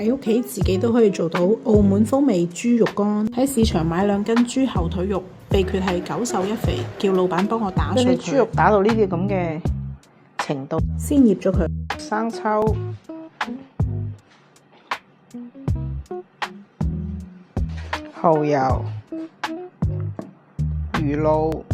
喺屋企自己都可以做到澳門風味豬肉乾。喺市場買2斤豬後腿肉，秘訣係9瘦1肥，叫老闆幫我打碎佢。將啲豬肉打到呢啲咁嘅程度，先醃咗佢。生抽、蠔油、魚露、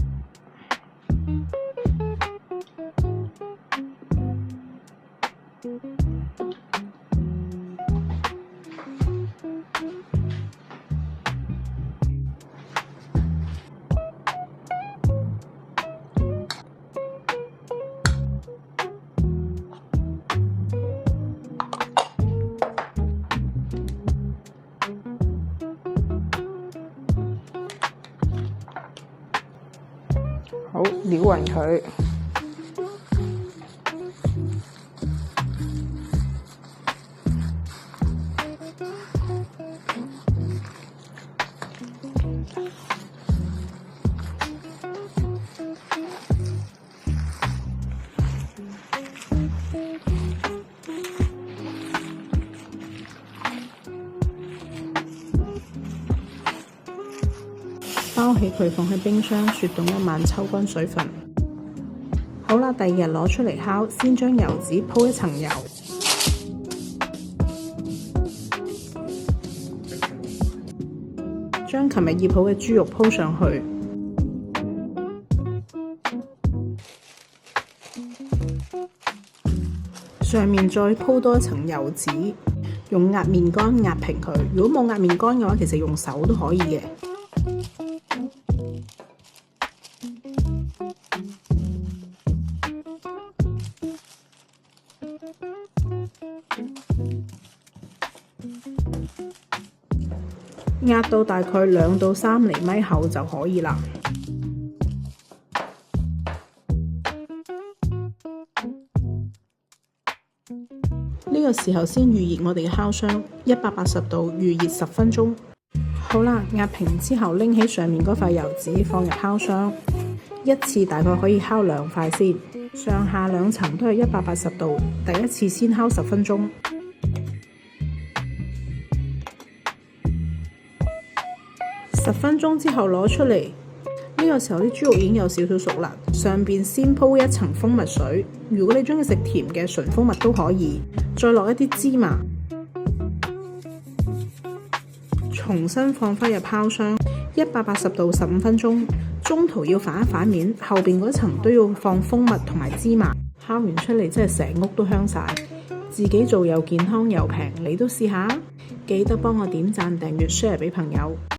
好，撩勻佢。包起佢放喺冰箱雪凍1晚，抽乾水分。好啦，第2日攞出嚟烤，先將油紙鋪1層油，將琴日醃好嘅豬肉鋪上去，上面再鋪多1層油紙，用壓麵杆壓平佢。如果冇壓麵杆嘅話，其實用手都可以嘅。壓到大概2到3厘米厚就可以啦。呢個時候先預熱我哋嘅烤箱，180度預熱10分鐘。好啦，壓平之後拎起上面嗰塊油紙放入烤箱，一次大概可以烤2塊先，上下2層都係180度，第一次先烤10分鐘。10分鐘之後攞出嚟，呢個時候啲豬肉已經有少少熟啦，上邊先鋪1層蜂蜜水，如果你中意食甜嘅純蜂蜜都可以，再落一啲芝麻，重新放返入烤箱，180度15分鐘，中途要反一反面，後邊嗰層都要放蜂蜜同埋芝麻，烤完出嚟真係成屋都香晒，自己做又健康又平，你都試下，記得幫我點讚、訂閱、share 俾朋友。